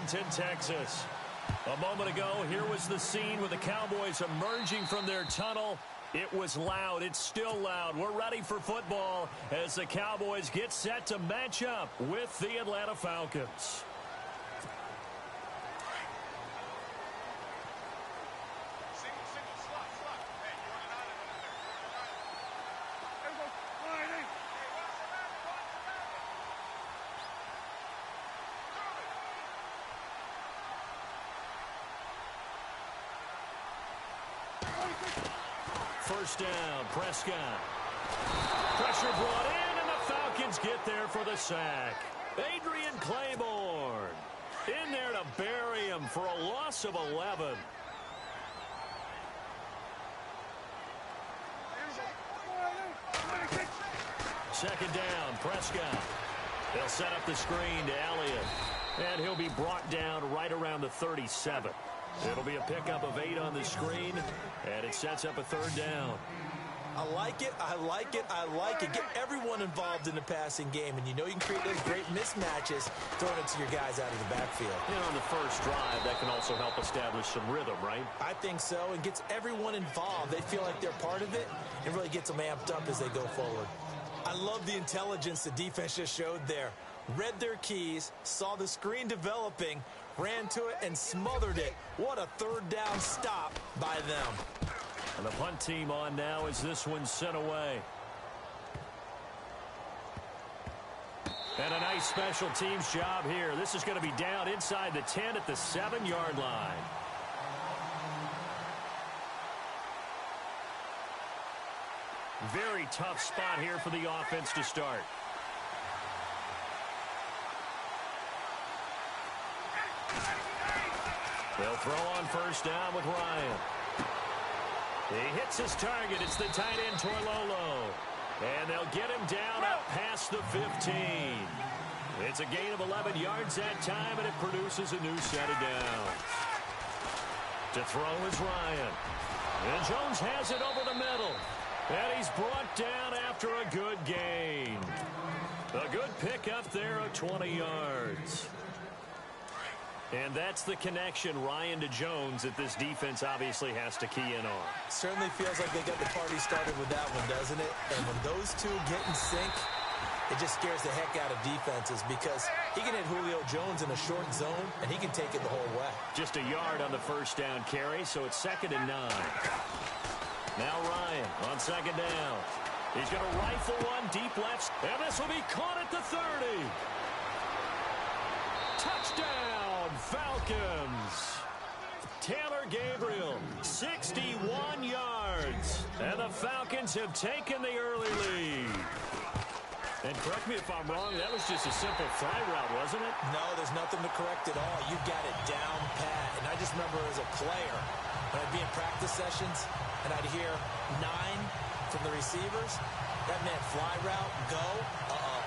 Arlington, Texas. A moment ago, here was the scene with the Cowboys emerging from their tunnel. It was loud. It's still loud. We're ready for football as the Cowboys get set to match up with the Atlanta Falcons. First down, Prescott. Pressure brought in, and the Falcons get there for the sack. Adrian Claiborne in there to bury him for a loss of 11. Second down, Prescott. They'll set up the screen to Elliott, and he'll be brought down right around the 37. It'll be a pickup of 8 on the screen, and it sets up a third down. I like it, I like it, I like it. Get everyone involved in the passing game, and you know you can create those great mismatches throwing it to your guys out of the backfield. And on the first drive, that can also help establish some rhythm, right? I think so, and gets everyone involved. They feel like they're part of it, and really gets them amped up as they go forward. I love the intelligence the defense just showed there. Read their keys, saw the screen developing, ran to it, and smothered it. What a third down stop by them. And the punt team on now as this one's sent away. And a nice special teams job here. This is going to be down inside the 10 at the 7-yard line. Very tough spot here for the offense to start. They'll throw on first down with Ryan. He hits his target. It's the tight end, Torlolo. And they'll get him down up past the 15. It's a gain of 11 yards that time, and it produces a new set of downs. To throw is Ryan. And Jones has it over the middle. And he's brought down after a good gain. A good pickup there of 20 yards. And that's the connection, Ryan to Jones, that this defense obviously has to key in on. Certainly feels like they got the party started with that one, doesn't it? And when those two get in sync, it just scares the heck out of defenses because he can hit Julio Jones in a short zone, and he can take it the whole way. Just a yard on the first down carry, so it's 2nd and 9. Now Ryan on second down. He's going to rifle one deep left, and this will be caught at the 30. Touchdown, Falcons. Taylor Gabriel, 61 yards. And the Falcons have taken the early lead. And correct me if I'm wrong, that was just a simple fly route, wasn't it? No, there's nothing to correct at all. You got it down pat. And I just remember as a player, when I'd be in practice sessions, and I'd hear 9 from the receivers, that meant fly route, go,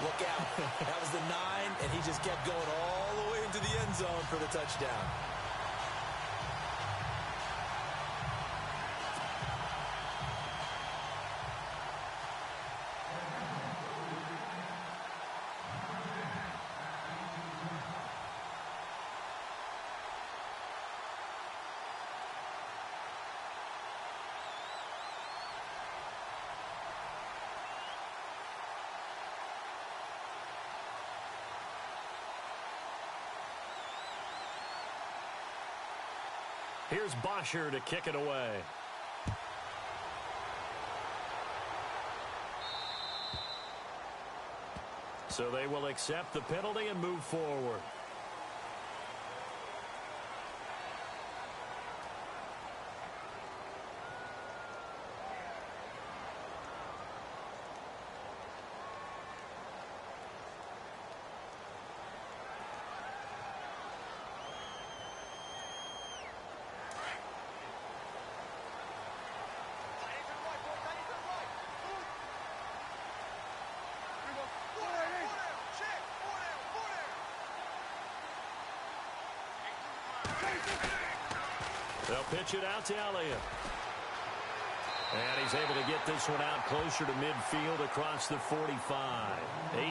look out. That was the 9, and he just kept going all the way into the end zone for the touchdown. Here's Bosher to kick it away. So they will accept the penalty and move forward. They'll pitch it out to Elliott. And he's able to get this one out closer to midfield across the 45.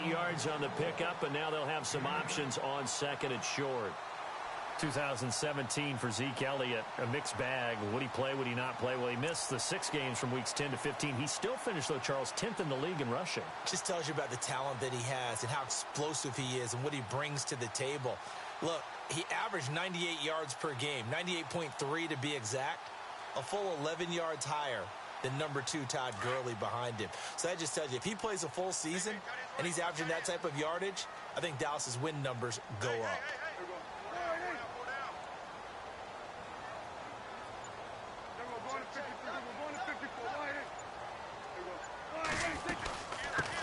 8 yards on the pickup, and now they'll have some options on second and short. 2017 for Zeke Elliott, a mixed bag. Would he play? Would he not play? Well, he missed the 6 games from weeks 10 to 15. He still finished, though, Charles, 10th in the league in rushing. Just tells you about the talent that he has and how explosive he is and what he brings to the table. Look, he averaged 98 yards per game, 98.3 to be exact, a full 11 yards higher than number 2 Todd Gurley behind him. So that just tells you, if he plays a full season and he's averaging that type of yardage, I think Dallas's win numbers go up.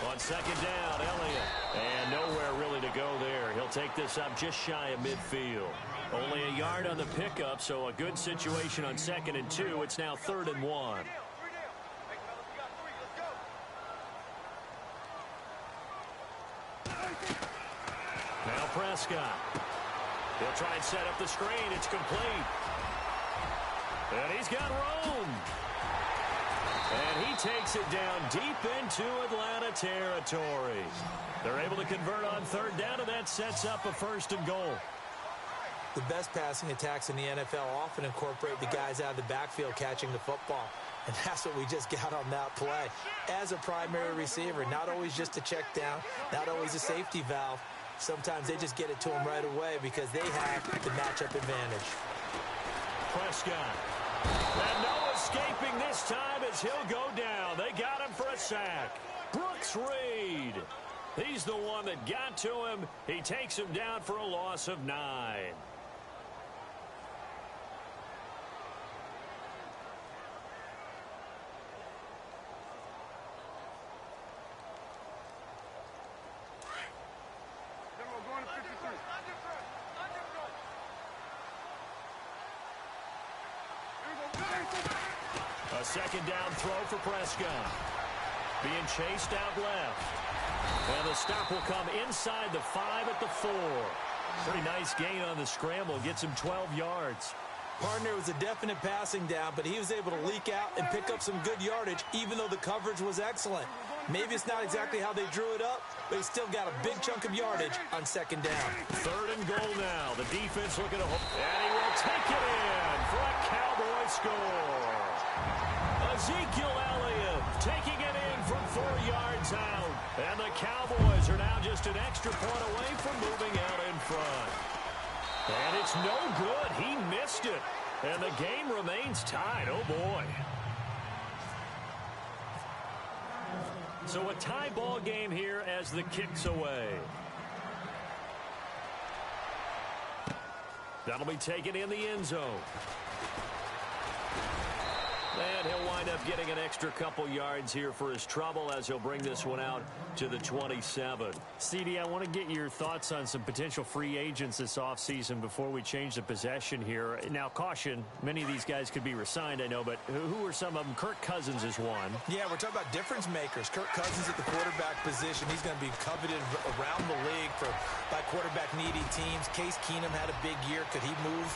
On second down, Elliott. And nowhere really to go there. He'll take this up just shy of midfield. Only a yard on the pickup, so a good situation on 2nd and 2. It's now 3rd and 1. Now Prescott. He'll try and set up the screen. It's complete. And he's got room. And he takes it down deep into Atlanta territory. They're able to convert on 3rd down, and that sets up a 1st and goal. The best passing attacks in the NFL often incorporate the guys out of the backfield catching the football. And that's what we just got on that play. As a primary receiver, not always just a check down, not always a safety valve. Sometimes they just get it to him right away because they have the matchup advantage. Prescott. And no escaping this time as he'll go down. They got him for a sack. Brooks Reed. He's the one that got to him. He takes him down for a loss of 9. A second down throw for Prescott. Being chased out left. And the stop will come inside the 5 at the 4. Pretty nice gain on the scramble. Gets him 12 yards. Partner was a definite passing down, but he was able to leak out and pick up some good yardage, even though the coverage was excellent. Maybe it's not exactly how they drew it up, but he still got a big chunk of yardage on 2nd down. 3rd and goal now. The defense looking to hold. And he will take it in for a Cowboy score. Ezekiel Elliott taking it in from 4 yards out. And the Cowboys are now just an extra point away from moving out in front. And it's no good. He missed it. And the game remains tied. Oh, boy. So a tie ball game here as the kick's away. That'll be taken in the end zone. And he'll wind up getting an extra couple yards here for his trouble as he'll bring this one out to the 27. CD, I want to get your thoughts on some potential free agents this offseason before we change the possession here. Now, caution, many of these guys could be re-signed, I know, but who are some of them? Kirk Cousins is one. Yeah, we're talking about difference makers. Kirk Cousins at the quarterback position. He's going to be coveted around the league by quarterback-needy teams. Case Keenum had a big year. Could he move?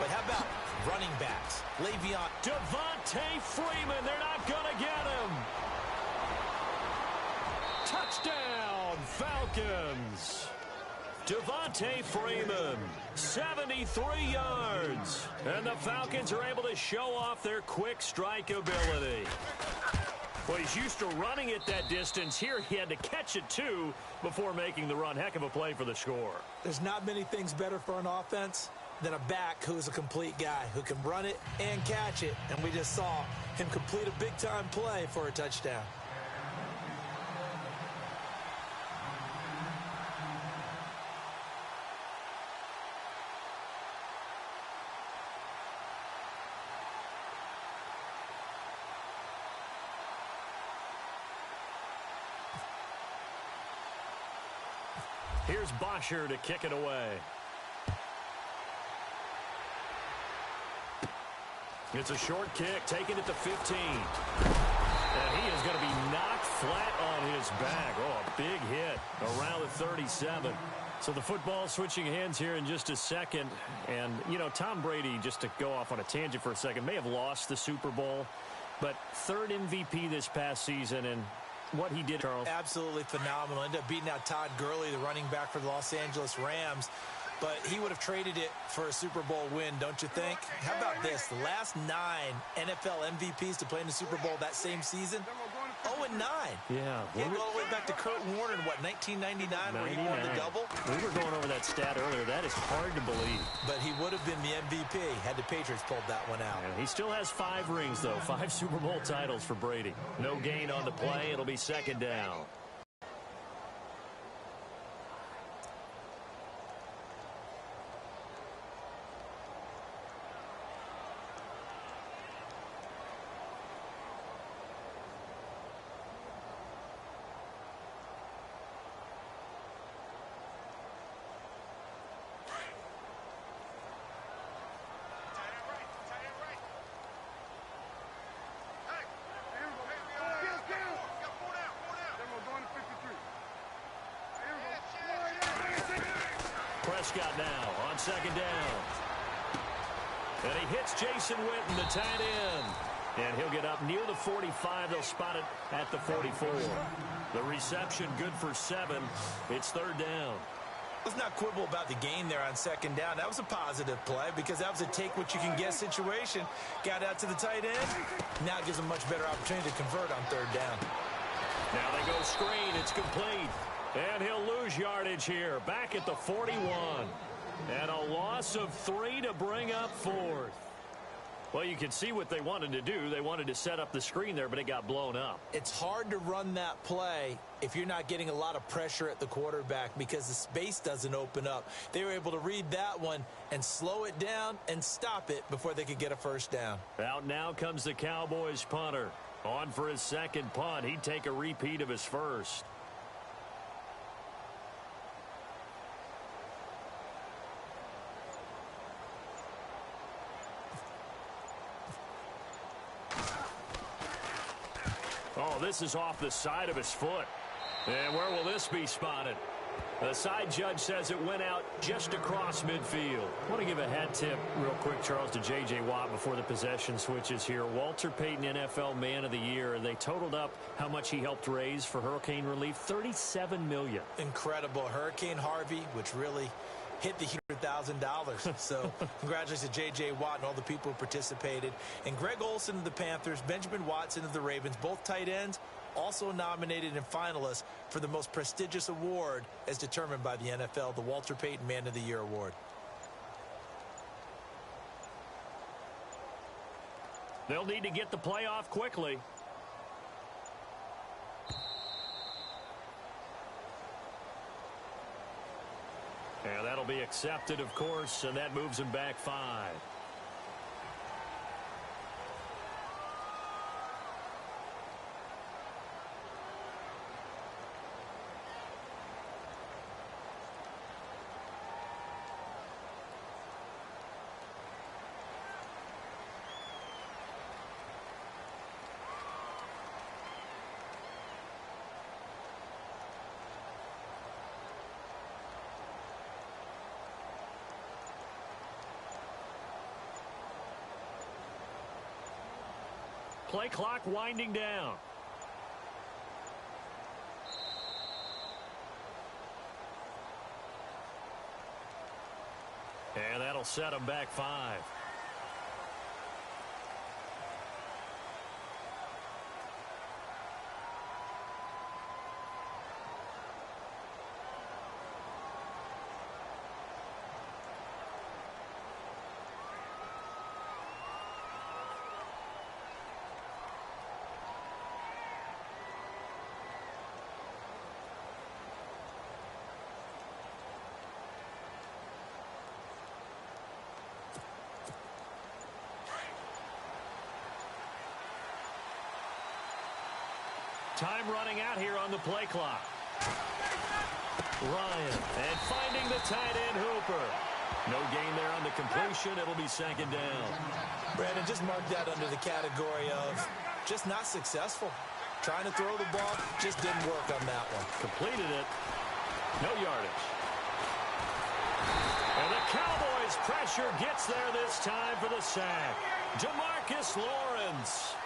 But how about running backs? Le'Veon. Devontae Freeman, they're not going to get him. Touchdown, Falcons. Devontae Freeman, 73 yards. And the Falcons are able to show off their quick strike ability. Well, he's used to running it that distance. Here he had to catch it, too, before making the run. Heck of a play for the score. There's not many things better for an offense than a back who is a complete guy who can run it and catch it. And we just saw him complete a big-time play for a touchdown. Here's Bosher to kick it away. It's a short kick, taken at the 15. And he is going to be knocked flat on his back. Oh, a big hit around the 37. So the football switching hands here in just a second. And, you know, Tom Brady, just to go off on a tangent for a second, may have lost the Super Bowl. But 3rd MVP this past season, and what he did, Charles. Absolutely phenomenal. Ended up beating out Todd Gurley, the running back for the Los Angeles Rams. but he would have traded it for a Super Bowl win, don't you think? How about this? The last 9 NFL MVPs to play in the Super Bowl that same season, 0-9. Yeah. He had to go all the way back to Kurt Warner in, what, 1999, where he won the double? We were going over that stat earlier. That is hard to believe. But he would have been the MVP had the Patriots pulled that one out. Yeah, he still has 5 rings, though. 5 Super Bowl titles for Brady. No gain on the play. It'll be second down. Prescott now on second down. And he hits Jason Witten, the tight end. And he'll get up near the 45. They'll spot it at the 44. The reception good for 7. It's third down. Let's not quibble about the gain there on second down. That was a positive play because that was a take-what-you-can-get situation. Got out to the tight end. Now it gives them much better opportunity to convert on third down. Now they go screen. It's complete. And he'll lose yardage here. Back at the 41. And a loss of 3 to bring up 4th. Well, you can see what they wanted to do. They wanted to set up the screen there, but it got blown up. It's hard to run that play if you're not getting a lot of pressure at the quarterback because the space doesn't open up. They were able to read that one and slow it down and stop it before they could get a first down. Out now comes the Cowboys punter. On for his second punt. He'd take a repeat of his first. Oh, this is off the side of his foot. And where will this be spotted? The side judge says it went out just across midfield. I want to give a hat tip real quick, Charles, to J.J. Watt before the possession switches here. Walter Payton, NFL Man of the Year. They totaled up how much he helped raise for hurricane relief, $37 million. Incredible. Hurricane Harvey, which really hit the $100,000. So congratulations to J.J. Watt and all the people who participated. And Greg Olsen of the Panthers, Benjamin Watson of the Ravens, both tight ends, also nominated and finalists for the most prestigious award as determined by the NFL, the Walter Payton Man of the Year Award. They'll need to get the play off quickly. And that'll be accepted, of course, and that moves him back 5. Play clock winding down. And that'll set him back 5. Time running out here on the play clock. Ryan, and finding the tight end Hooper. No gain there on the completion. It'll be second down. Brandon, just mark that under the category of just not successful. Trying to throw the ball, just didn't work on that one. Completed it. No yardage. And the Cowboys' pressure gets there this time for the sack. Demarcus Lawrence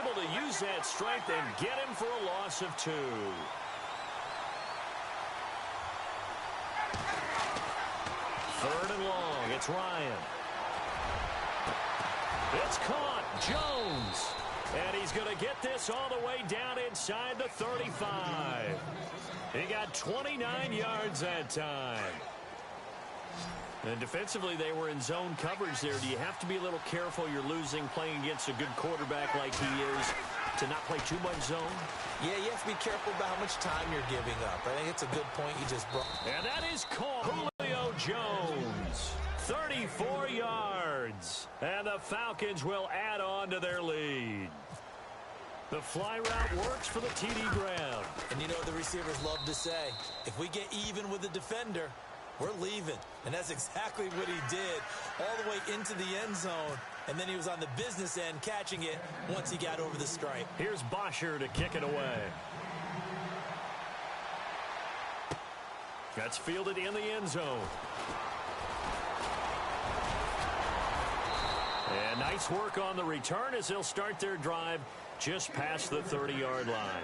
able to use that strength and get him for a loss of 2. It's Ryan. It's caught. Jones. And he's going to get this all the way down inside the 35. He got 29 yards that time. And defensively, they were in zone coverage there. Do you have to be a little careful? You're losing playing against a good quarterback like he is to not play too much zone? Yeah, you have to be careful about how much time you're giving up. I think it's a good point you just brought. And that is called Julio Jones. 34 yards. And the Falcons will add on to their lead. The fly route works for the TD grab. And you know what the receivers love to say? If we get even with the defender, we're leaving. And that's exactly what he did all the way into the end zone. And then he was on the business end catching it once he got over the stripe. Here's Bosher to kick it away. That's fielded in the end zone. And nice work on the return as they'll start their drive just past the 30-yard line.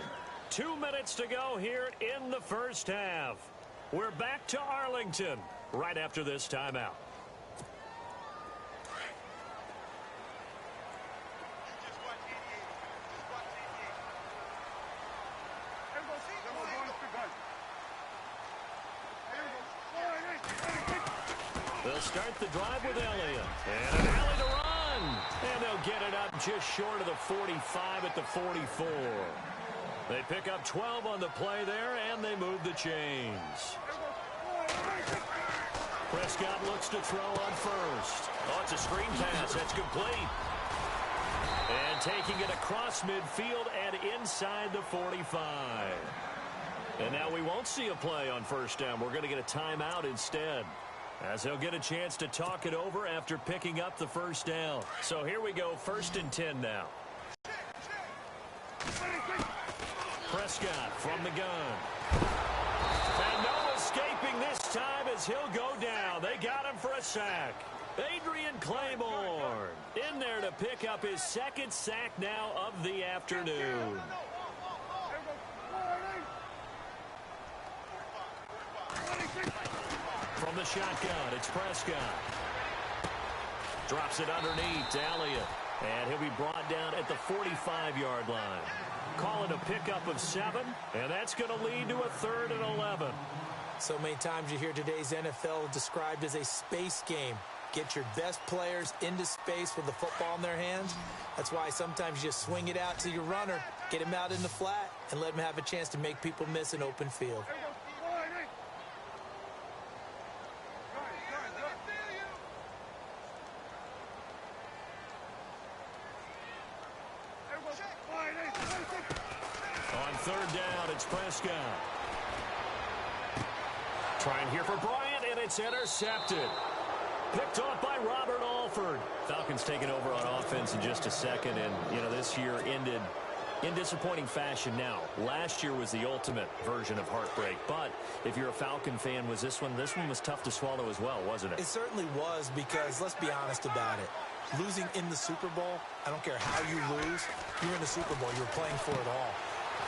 2 minutes to go here in the first half. We're back to Arlington right after this timeout. They'll start the drive with Elliott. And an alley to run. And they'll get it up just short of the 45 at the 44. They pick up 12 on the play there, and they move the chains. Prescott looks to throw on first. Oh, it's a screen pass. That's complete. And taking it across midfield and inside the 45. And now we won't see a play on first down. We're going to get a timeout instead, as they'll get a chance to talk it over after picking up the first down. So here we go, 1st and 10 now. Prescott from the gun. And no escaping this time as he'll go down. They got him for a sack. Adrian Claiborne in there to pick up his 2nd sack now of the afternoon. From the shotgun, it's Prescott. Drops it underneath to Elliott. And he'll be brought down at the 45-yard line. Call it a pickup of 7, and that's going to lead to a 3rd and 11. So many times you hear today's NFL described as a space game. Get your best players into space with the football in their hands. That's why sometimes you just swing it out to your runner, get him out in the flat, and let him have a chance to make people miss an open field. On 3rd down, it's Prescott. Trying here for Bryant, and it's intercepted. Picked off by Robert Alford. Falcons taking over on offense in just a second, and, you know, this year ended in disappointing fashion now. Last year was the ultimate version of heartbreak, but if you're a Falcon fan, this one was tough to swallow as well, wasn't it? It certainly was, because let's be honest about it. Losing in the Super Bowl, I don't care how you lose, you're in the Super Bowl, you're playing for it all.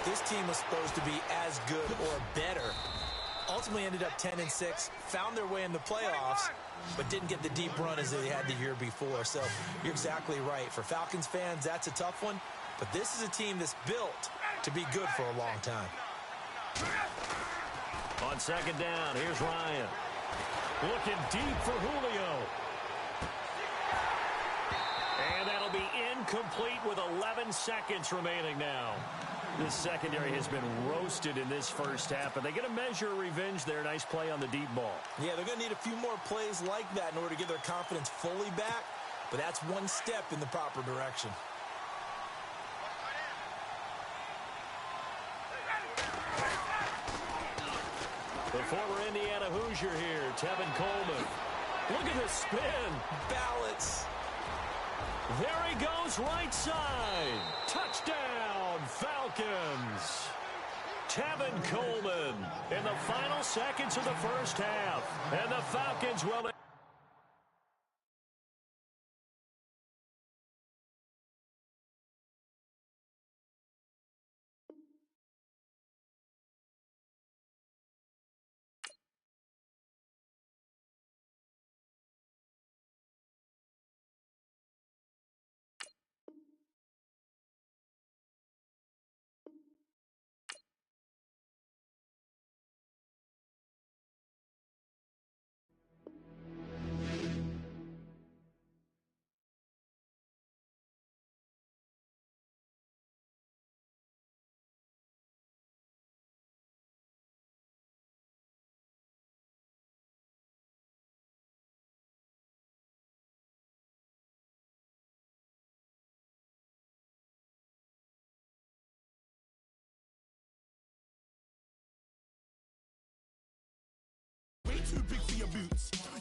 This team was supposed to be as good or better. Ultimately ended up 10-6, found their way in the playoffs, but didn't get the deep run as they had the year before. So you're exactly right. For Falcons fans, that's a tough one, but this is a team that's built to be good for a long time. On 2nd down, here's Ryan. Looking deep for Julio. And that'll be incomplete with 11 seconds remaining now. This secondary has been roasted in this first half, but they get a measure of revenge there. Nice play on the deep ball. Yeah, they're going to need a few more plays like that in order to get their confidence fully back, but that's one step in the proper direction. The former Indiana Hoosier here, Tevin Coleman. Look at the spin. Balance. There he goes, right side. Touchdown, Falcons. Tevin Coleman in the final seconds of the first half. And the Falcons will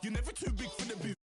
You're never too big for the booth.